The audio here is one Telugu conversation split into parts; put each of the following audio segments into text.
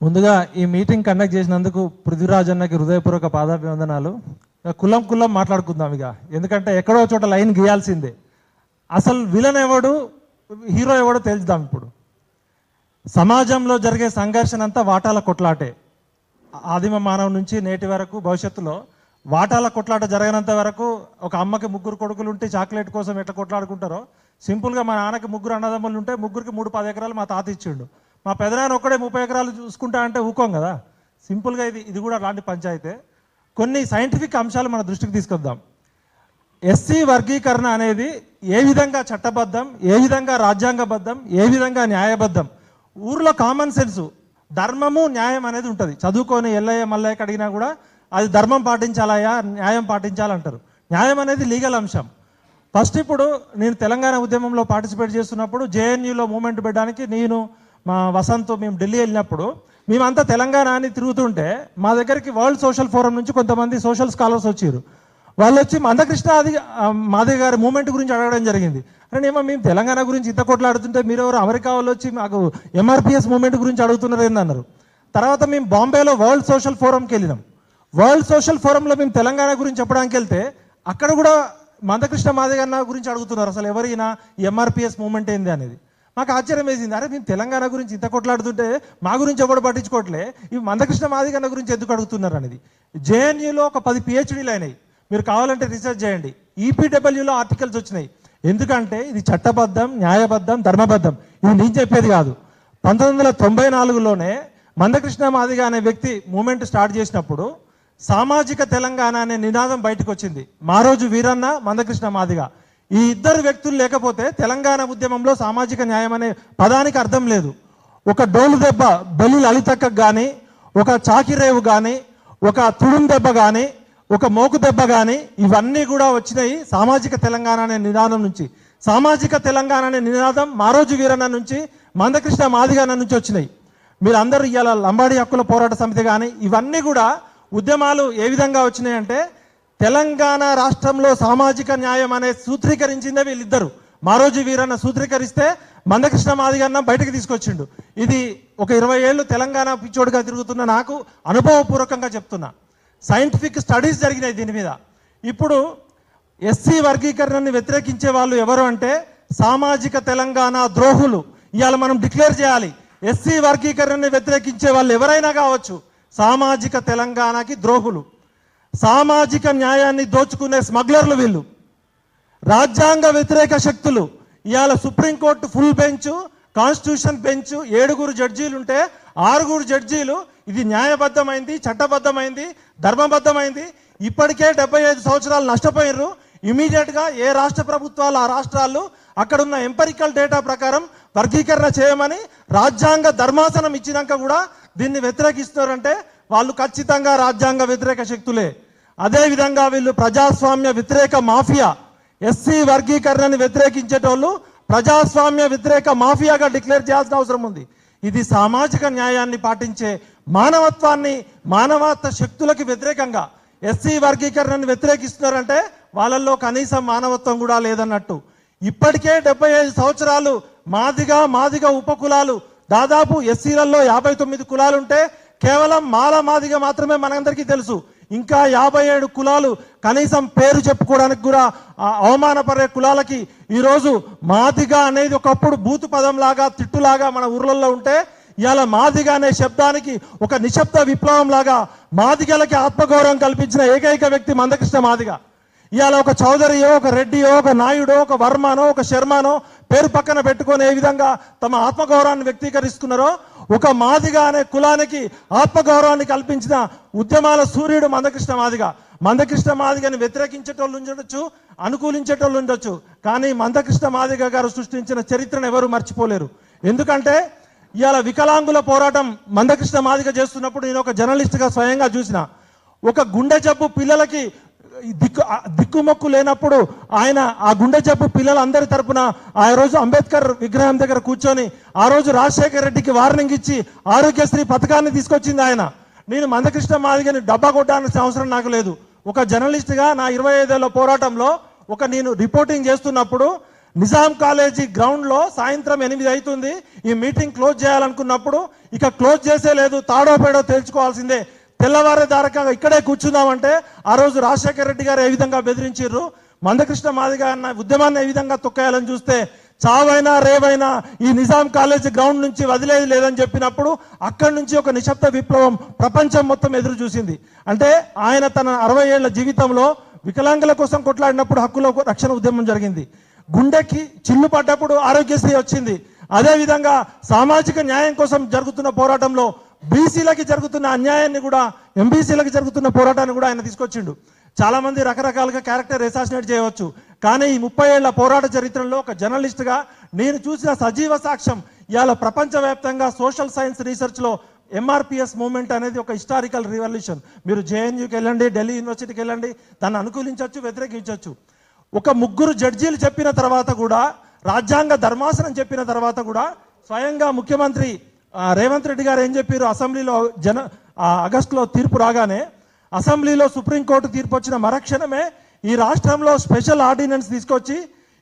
ముందుగా ఈ మీటింగ్ కండక్ట్ చేసినందుకు పృథ్వీరాజ్ అన్నకి హృదయపూర్వక పాదాభివందనాలు. కులం మాట్లాడుకుందాం ఇక, ఎందుకంటే ఎక్కడో చోట లైన్ గీయాల్సిందే. అసలు విలన్ ఎవడు, హీరో ఎవడో తెలుద్దాం. ఇప్పుడు సమాజంలో జరిగే సంఘర్షణ అంతా వాటాల కొట్లాటే. ఆదిమ మానవు నుంచి నేటి వరకు భవిష్యత్తులో వాటాల కొట్లాట జరగనంత వరకు ఒక అమ్మకి 3 కొడుకులు ఉంటే చాక్లెట్ కోసం ఎట్లా కొట్లాడుకుంటారో, సింపుల్గా మా నాన్నకి 3 అన్నదమ్ములు ఉంటే 3కి 3 10 ఎకరాలు మా తాత ఇచ్చిండు. మా పెదనాన్న ఒక్కడే 30 ఎకరాలు చూసుకుంటా అంటే ఊకోం కదా. సింపుల్గా ఇది కూడా అలాంటి పంచాయితే. కొన్ని సైంటిఫిక్ అంశాలు మన దృష్టికి తీసుకొద్దాం. ఎస్సీ వర్గీకరణ అనేది ఏ విధంగా చట్టబద్ధం, ఏ విధంగా రాజ్యాంగబద్ధం, ఏ విధంగా న్యాయబద్ధం. ఊర్లో కామన్ సెన్సు, ధర్మము న్యాయం అనేది ఉంటుంది. చదువుకొని ఎల్లయ్య మల్లయ్యకి అడిగినా కూడా అది ధర్మం పాటించాలయ్యా, న్యాయం పాటించాలంటారు. న్యాయం అనేది లీగల్ అంశం. ఫస్ట్ ఇప్పుడు నేను తెలంగాణ ఉద్యమంలో పార్టిసిపేట్ చేస్తున్నప్పుడు జేఎన్యూలో మూమెంట్ పెట్టడానికి నేను మా వసంత్ మేము ఢిల్లీ వెళ్ళినప్పుడు మేమంతా తెలంగాణ అని తిరుగుతుంటే మా దగ్గరికి వరల్డ్ సోషల్ ఫోరం నుంచి కొంతమంది సోషల్ స్కాలర్స్ వచ్చారు. వాళ్ళు వచ్చి మందకృష్ణ మాధవి గారి మూమెంట్ గురించి అడగడం జరిగింది. అంటే ఏమో మేము తెలంగాణ గురించి ఇంత కొట్లాడుతుంటే మీరు ఎవరు అమెరికా వాళ్ళు వచ్చి మాకు ఎంఆర్పిఎస్ మూమెంట్ గురించి అడుగుతున్నారు ఏందన్నారు. తర్వాత మేము బాంబేలో వరల్డ్ సోషల్ ఫోరంకి వెళ్ళినాం. వరల్డ్ సోషల్ ఫోరంలో మేము తెలంగాణ గురించి చెప్పడానికి వెళ్తే అక్కడ కూడా మందకృష్ణ మాధవి అన్న గురించి అడుగుతున్నారు. అసలు ఎవరైనా ఎంఆర్పిఎస్ మూమెంట్ ఏంది అనేది మాకు ఆశ్చర్యం వేసింది. అరే మేము తెలంగాణ గురించి ఇంత కొట్లాడుతుంటే మా గురించి ఎవరు పట్టించుకోవట్లే, ఇవి మందకృష్ణ మాధవి అన్న గురించి ఎందుకు అడుగుతున్నారు అనేది. జేఎన్యూలో ఒక 10 PhDలు అయినాయి. మీరు కావాలంటే రీసెర్చ్ చేయండి. ఈపీడబ్ల్యూలో ఆర్టికల్స్ వచ్చినాయి. ఎందుకంటే ఇది చట్టబద్ధం, న్యాయబద్ధం, ధర్మబద్ధం. ఇది నేను చెప్పేది కాదు. 1994లోనే మందకృష్ణ మాదిగ అనే వ్యక్తి మూమెంట్ స్టార్ట్ చేసినప్పుడు సామాజిక తెలంగాణ అనే నినాదం బయటకు వచ్చింది. మారోజు వీరన్న, మందకృష్ణ మాదిగ ఈ ఇద్దరు వ్యక్తులు లేకపోతే తెలంగాణ ఉద్యమంలో సామాజిక న్యాయం అనే పదానికి అర్థం లేదు. ఒక డోలు దెబ్బ బలి లలితక్కకు కానీ, ఒక చాకిరేవు కానీ, ఒక తుడుం దెబ్బ కానీ, ఒక మోకు దెబ్బ కానీ ఇవన్నీ కూడా వచ్చినాయి సామాజిక తెలంగాణ అనే నినాదం నుంచి. సామాజిక తెలంగాణ అనే నినాదం మారోజు వీరన్న నుంచి, మందకృష్ణ మాదిగ నుంచి వచ్చినాయి. మీరు అందరూ ఇవాళ లంబాడి హక్కుల పోరాట సమితి కానీ ఇవన్నీ కూడా ఉద్యమాలు ఏ విధంగా వచ్చినాయంటే తెలంగాణ రాష్ట్రంలో సామాజిక న్యాయం అనే సూత్రీకరించిందే వీళ్ళిద్దరు. మారోజు వీరన్న సూత్రీకరిస్తే మందకృష్ణ మాదిగ బయటకు తీసుకొచ్చిండు. ఇది ఒక 20 ఏళ్ళు తెలంగాణ పిచ్చోడుగా తిరుగుతున్న నాకు అనుభవపూర్వకంగా చెప్తున్నా. సైంటిఫిక్ స్టడీస్ జరిగినాయి దీని మీద. ఇప్పుడు ఎస్సీ వర్గీకరణని వ్యతిరేకించే వాళ్ళు ఎవరు అంటే సామాజిక తెలంగాణ ద్రోహులు. ఇవాళ మనం డిక్లేర్ చేయాలి, ఎస్సీ వర్గీకరణని వ్యతిరేకించే వాళ్ళు ఎవరైనా కావచ్చు సామాజిక తెలంగాణకి ద్రోహులు. సామాజిక న్యాయాన్ని దోచుకునే స్మగ్లర్లు వీళ్ళు. రాజ్యాంగ వ్యతిరేక శక్తులు. ఇవాళ supreme court full bench, constitution bench 7 జడ్జీలు ఉంటే 6 జడ్జీలు ఇది న్యాయబద్ధమైంది, చట్టబద్ధమైంది, ధర్మబద్ధమైంది. ఇప్పటికే 75 సంవత్సరాలు నష్టపోయినరు. ఇమీడియట్గా ఏ రాష్ట్ర ప్రభుత్వాలు ఆ రాష్ట్రాలు అక్కడున్న ఎంపరికల్ డేటా ప్రకారం వర్గీకరణ చేయమని రాజ్యాంగ ధర్మాసనం ఇచ్చినాక కూడా దీన్ని వ్యతిరేకిస్తున్నారంటే వాళ్ళు ఖచ్చితంగా రాజ్యాంగ వ్యతిరేక శక్తులే. అదేవిధంగా వీళ్ళు ప్రజాస్వామ్య వ్యతిరేక మాఫియా. ఎస్సీ వర్గీకరణని వ్యతిరేకించేటోళ్ళు ప్రజాస్వామ్య వ్యతిరేక మాఫియాగా డిక్లేర్ చేయాల్సిన అవసరం ఉంది. ఇది సామాజిక న్యాయాన్ని పాటించే మానవత్వాన్ని, మానవత్వ శక్తులకి వ్యతిరేకంగా ఎస్సీ వర్గీకరణని వ్యతిరేకిస్తున్నారంటే వాళ్ళల్లో కనీసం మానవత్వం కూడా లేదన్నట్టు. ఇప్పటికే 75 సంవత్సరాలు మాదిగ ఉపకులాలు, దాదాపు ఎస్సీలలో 59 కులాలుంటే కేవలం మాదిగ మాత్రమే మనందరికీ తెలుసు. ఇంకా 57 కులాలు కనీసం పేరు చెప్పుకోవడానికి కూడా అవమానపడే కులాలకి ఈరోజు మాదిగ అనేది ఒకప్పుడు బూతు పదంలాగా, తిట్టులాగా మన ఊర్లలో ఉంటే ఇవాళ మాదిగ అనే శబ్దానికి ఒక నిశ్శబ్ద విప్లవం లాగా మాదిగలకి ఆత్మగౌరవం కల్పించిన ఏకైక వ్యక్తి మందకృష్ణ మాదిగ. ఇవాళ ఒక చౌదరియో, ఒక రెడ్డియో, ఒక నాయుడో, ఒక వర్మనో, ఒక శర్మనో పేరు పక్కన పెట్టుకొని ఏ విధంగా తమ ఆత్మగౌరవాన్ని వ్యక్తీకరిస్తున్నారో ఒక మాదిగ అనే కులానికి ఆత్మగౌరవాన్ని కల్పించిన ఉద్యమాల సూర్యుడు మందకృష్ణ మాదిగ. మందకృష్ణ మాదిగని వ్యతిరేకించేటోళ్ళు ఉండొచ్చు, అనుకూలించేటోళ్ళు ఉండొచ్చు, కానీ మందకృష్ణ మాదిగ గారు సృష్టించిన చరిత్రను ఎవరు మర్చిపోలేరు. ఎందుకంటే ఇవాళ వికలాంగుల పోరాటం మందకృష్ణ మాదిగ చేస్తున్నప్పుడు నేను ఒక జర్నలిస్ట్గా స్వయంగా చూసిన. ఒక గుండె జబ్బు పిల్లలకి దిక్కుమొక్కు లేనప్పుడు ఆయన ఆ గుండె జబ్బు పిల్లలందరి తరపున ఆ రోజు అంబేద్కర్ విగ్రహం దగ్గర కూర్చొని ఆ రోజు రాజశేఖర రెడ్డికి వార్నింగ్ ఇచ్చి ఆరోగ్యశ్రీ పథకాన్ని తీసుకొచ్చింది ఆయన. నేను మందకృష్ణ మాదిగని డబ్బా కొట్టాల్సిన అవసరం నాకు లేదు. ఒక జర్నలిస్ట్గా నా 25 ఏళ్ల పోరాటంలో నేను రిపోర్టింగ్ చేస్తున్నప్పుడు నిజాం కాలేజీ గ్రౌండ్ లో సాయంత్రం 8 అవుతుంది, ఈ మీటింగ్ క్లోజ్ చేయాలనుకున్నప్పుడు ఇక క్లోజ్ చేసే లేదు, తాడో పేడో తేల్చుకోవాల్సిందే, తెల్లవారే దారక ఇక్కడే కూర్చుందామంటే ఆ రోజు రాజశేఖర రెడ్డి గారు ఏ విధంగా బెదిరించారు, మందకృష్ణ మాదిగ అన్న ఉద్యమాన్ని ఏ విధంగా తొక్కేయాలని చూస్తే చావైనా రేవైనా ఈ నిజాం కాలేజ్ గ్రౌండ్ నుంచి వదిలేది లేదని చెప్పినప్పుడు అక్కడి నుంచి ఒక నిశ్శబ్ద విప్లవం ప్రపంచం మొత్తం ఎదురు చూసింది. అంటే ఆయన తన 60 ఏళ్ల జీవితంలో వికలాంగుల కోసం కొట్లాడినప్పుడు హక్కుల రక్షణ ఉద్యమం జరిగింది, గుండెకి చిల్లు పడ్డప్పుడు ఆరోగ్యశ్రీ వచ్చింది, అదేవిధంగా సామాజిక న్యాయం కోసం జరుగుతున్న పోరాటంలో బీసీలకి జరుగుతున్న అన్యాయాన్ని కూడా, ఎంబీసీలకు జరుగుతున్న పోరాటాన్ని కూడా ఆయన తీసుకొచ్చిండు. చాలా మంది రకరకాలుగా క్యారెక్టర్ అసాసినేట్ చేయవచ్చు, కానీ ఈ 30 ఏళ్ల పోరాట చరిత్రలో ఒక జర్నలిస్ట్గా నేను చూసిన సజీవ సాక్ష్యం ఇవాళ ప్రపంచవ్యాప్తంగా సోషల్ సైన్స్ రీసెర్చ్లో ఎంఆర్పిఎస్ మూవ్మెంట్ అనేది ఒక హిస్టారికల్ రివల్యూషన్. మీరు జేఎన్యూకి వెళ్ళండి, ఢిల్లీ యూనివర్సిటీకి వెళ్ళండి, దాన్ని అనుకూలించవచ్చు, వ్యతిరేకించవచ్చు. ఒక 3 జడ్జీలు చెప్పిన తర్వాత కూడా, రాజ్యాంగ ధర్మాసనం చెప్పిన తర్వాత కూడా స్వయంగా ముఖ్యమంత్రి రేవంత్ రెడ్డి గారు ఏం చెప్పారు, అసెంబ్లీలో ఆగస్టులో తీర్పు రాగానే అసెంబ్లీలో సుప్రీంకోర్టు తీర్పు వచ్చిన మరక్షణమే ఈ రాష్ట్రంలో స్పెషల్ ఆర్డినెన్స్ తీసుకొచ్చి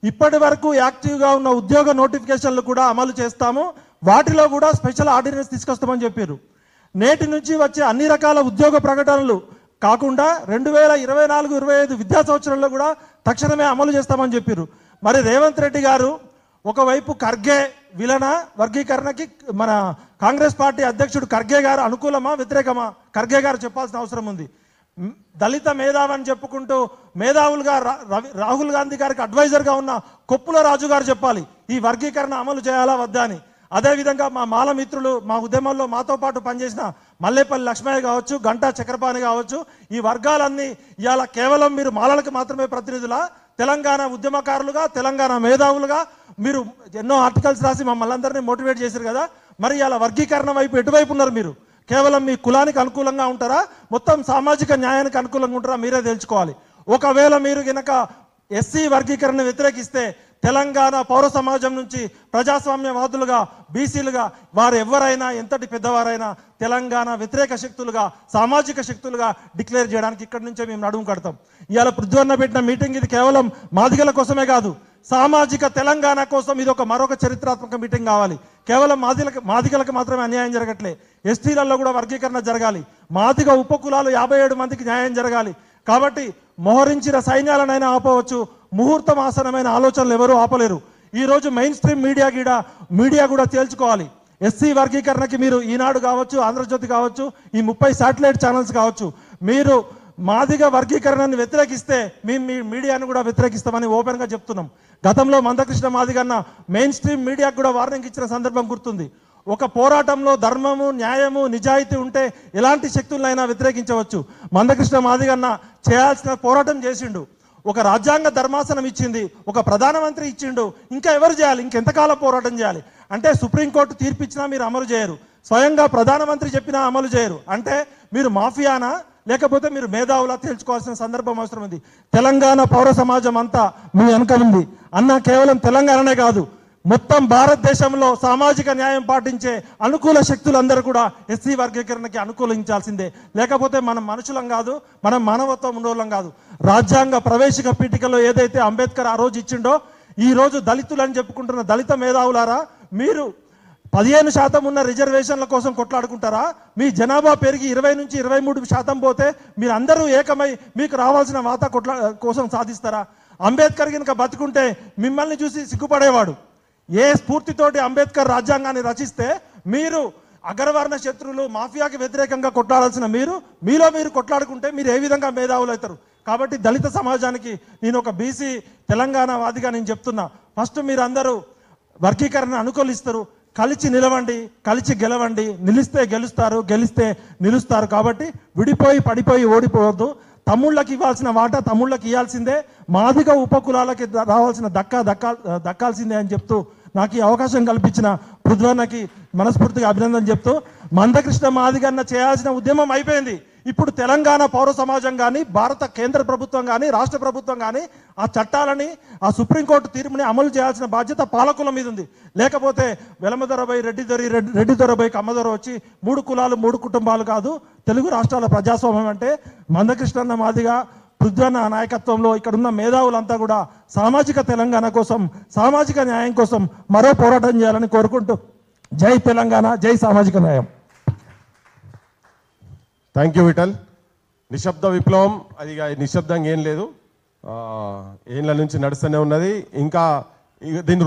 ఇప్పటి వరకు యాక్టివ్గా ఉన్న ఉద్యోగ నోటిఫికేషన్లు కూడా అమలు చేస్తాము, వాటిలో కూడా స్పెషల్ ఆర్డినెన్స్ తీసుకొస్తామని చెప్పారు. నేటి నుంచి వచ్చే అన్ని రకాల ఉద్యోగ ప్రకటనలు కాకుండా 2024-25 విద్యా సంవత్సరంలో కూడా తక్షణమే అమలు చేస్తామని చెప్పారు. మరి రేవంత్ రెడ్డి గారు ఒకవైపు ఖర్గే విలన వర్గీకరణకి మన కాంగ్రెస్ పార్టీ అధ్యక్షుడు ఖర్గే గారు అనుకూలమా వ్యతిరేకమా, ఖర్గే గారు చెప్పాల్సిన అవసరం ఉంది. దళిత మేధావి అని చెప్పుకుంటూ మేధావులుగా రాహుల్ గాంధీ గారికి అడ్వైజర్గా ఉన్న కొప్పుల రాజు గారు చెప్పాలి ఈ వర్గీకరణ అమలు చేయాలా వద్దా అని. అదేవిధంగా మా మాల మిత్రులు, మా ఉద్యమంలో మాతో పాటు పనిచేసిన మల్లేపల్లి లక్ష్మయ్య కావచ్చు, గంటా చక్రపాణి కావచ్చు, ఈ వర్గాలన్నీ ఇవాళ కేవలం మీరు మాలలకు మాత్రమే ప్రతినిధులా, తెలంగాణ ఉద్యమకారులుగా, తెలంగాణ మేధావులుగా మీరు ఎన్నో ఆర్టికల్స్ రాసి మమ్మల్ని అందరినీ మోటివేట్ చేశారు కదా, మరి ఇలా వర్గీకరణ వైపు ఎటువైపు ఉన్నారు మీరు? కేవలం మీ కులానికి అనుకూలంగా ఉంటారా, మొత్తం సామాజిక న్యాయానికి అనుకూలంగా ఉంటారా, మీరే తెలుసుకోవాలి. ఒకవేళ మీరు గనక ఎస్సీ వర్గీకరణ వ్యతిరేకిస్తే తెలంగాణ పౌర సమాజం నుంచి ప్రజాస్వామ్యవాదులుగా, బీసీలుగా వారు ఎవరైనా ఎంతటి పెద్దవారైనా తెలంగాణ వ్యతిరేక శక్తులుగా, సామాజిక శక్తులుగా డిక్లేర్ చేయడానికి ఇక్కడి నుంచే మేము నడుము కడతాం. ఇవాళ పృథ్వన్న పెట్టిన మీటింగ్ ఇది కేవలం మాదిగల కోసమే కాదు, సామాజిక తెలంగాణ కోసం ఇది ఒక మరొక చరిత్రాత్మక మీటింగ్ కావాలి. కేవలం మాదిగలకు మాత్రమే అన్యాయం జరగట్లే, ఎస్టీలలో కూడా వర్గీకరణ జరగాలి, మాదిగ ఉపకులాలు 57 మందికి న్యాయం జరగాలి. కాబట్టి మోహరించిన సైన్యాలనైనా ఆపవచ్చు, ముహూర్తం ఆసనమైన ఆలోచనలు ఎవరూ ఆపలేరు. ఈరోజు మెయిన్ స్ట్రీమ్ మీడియా కూడా తేల్చుకోవాలి. ఎస్సీ వర్గీకరణకి మీరు ఈనాడు కావచ్చు, ఆంధ్రజ్యోతి కావచ్చు, ఈ 30 శాటిలైట్ ఛానల్స్ కావచ్చు, మీరు మాదిగ వర్గీకరణను వ్యతిరేకిస్తే మేము మీ మీడియాను కూడా వ్యతిరేకిస్తామని ఓపెన్గా చెప్తున్నాం. గతంలో మందకృష్ణ మాదిగన్న మెయిన్ స్ట్రీమ్ మీడియాకు కూడా వార్నింగ్ ఇచ్చిన సందర్భం గుర్తుంది. ఒక పోరాటంలో ధర్మము, న్యాయము, నిజాయితీ ఉంటే ఎలాంటి శక్తులైనా వ్యతిరేకించవచ్చు. మందకృష్ణ మాదిగన్న చేయాల్సిన పోరాటం చేసిండు, ఒక రాజ్యాంగ ధర్మాసనం ఇచ్చింది, ఒక ప్రధానమంత్రి ఇచ్చిండు, ఇంకా ఎవరు చేయాలి? ఇంకెంతకాలం పోరాటం చేయాలి? అంటే సుప్రీంకోర్టు తీర్పు ఇచ్చినా మీరు అమలు చేయరు, స్వయంగా ప్రధానమంత్రి చెప్పినా అమలు చేయరు. అంటే మీరు మాఫియానా లేకపోతే మీరు మేధావులా తేల్చుకోవాల్సిన సందర్భం అవసరం ఉంది. తెలంగాణ పౌర సమాజం అంతా మీ వెనక ఉంది అన్న. కేవలం తెలంగాణనే కాదు, మొత్తం భారతదేశంలో సామాజిక న్యాయం పాటించే అనుకూల శక్తులందరూ కూడా ఎస్సీ వర్గీకరణకి అనుకూలించాల్సిందే. లేకపోతే మనం మనుషులం కాదు, మనం మానవత్వం ఉన్నోళ్ళం కాదు. రాజ్యాంగ ప్రవేశిక పీఠికలో ఏదైతే అంబేద్కర్ ఆ రోజు ఇచ్చిండో, ఈ రోజు దళితులు అని చెప్పుకుంటున్న దళిత మేధావులారా, మీరు 15% ఉన్న రిజర్వేషన్ల కోసం కొట్లాడుకుంటారా? మీ జనాభా పెరిగి 20-23% పోతే మీరు అందరూ ఏకమై మీకు రావాల్సిన వాటా కోసం సాధిస్తారా? అంబేద్కర్ కనుక బతుకుంటే మిమ్మల్ని చూసి సిగ్గుపడేవాడు. ఏ స్ఫూర్తితోటి అంబేద్కర్ రాజ్యాంగాన్ని రచిస్తే మీరు అగ్రవర్ణ శత్రువులు, మాఫియాకి వ్యతిరేకంగా కొట్లాడాల్సిన మీలో మీరు కొట్లాడుకుంటే మీరు ఏ విధంగా మేధావులు అవుతారు? కాబట్టి దళిత సమాజానికి నేను ఒక బీసీ తెలంగాణ వాదిగా నేను చెప్తున్నా, ఫస్ట్ మీరు అందరూ వర్గీకరణ అనుకూలిస్తారు, కలిసి నిలవండి, కలిసి గెలవండి, నిలిస్తే గెలుస్తారు, గెలిస్తే నిలుస్తారు. కాబట్టి విడిపోయి పడిపోయి ఓడిపోవద్దు. తమ్ముళ్ళకి ఇవ్వాల్సిన వాటా తమ్ముళ్ళకి ఇవ్వాల్సిందే, మాదిగ ఉపకులాలకి రావాల్సిన దక్కాల్సిందే అని చెప్తూ నాకు ఈ అవకాశం కల్పించిన పృథ్వన్నకి మనస్ఫూర్తిగా అభినందన చెప్తూ, మందకృష్ణ మాదిగన్న చేయాల్సిన ఉద్యమం అయిపోయింది. ఇప్పుడు తెలంగాణ పౌర సమాజం కానీ, భారత కేంద్ర ప్రభుత్వం కానీ, రాష్ట్ర ప్రభుత్వం కానీ ఆ చట్టాలని, ఆ సుప్రీంకోర్టు తీర్పుని అమలు చేయాల్సిన బాధ్యత పాలకుల మీద ఉంది. లేకపోతే వెలమదొరబై రెడ్డి దొరబై కమ్మదొర వచ్చి 3 కులాలు 3 కుటుంబాలు కాదు తెలుగు రాష్ట్రాల ప్రజాస్వామ్యం అంటే మందకృష్ణన్న మాదిగా పృథ్వన్న నాయకత్వంలో ఇక్కడున్న మేధావులంతా కూడా సామాజిక తెలంగాణ కోసం, సామాజిక న్యాయం కోసం మరో పోరాటం చేయాలని కోరుకుంటూ జై తెలంగాణ, జై సామాజిక న్యాయం. Thank you Vithal. నిశ్శబ్ద విప్లవం అది నిశ్శబ్దంగా ఏం లేదు, ఏళ్ళ నుంచి నడుస్తూనే ఉన్నది. ఇంకా దీని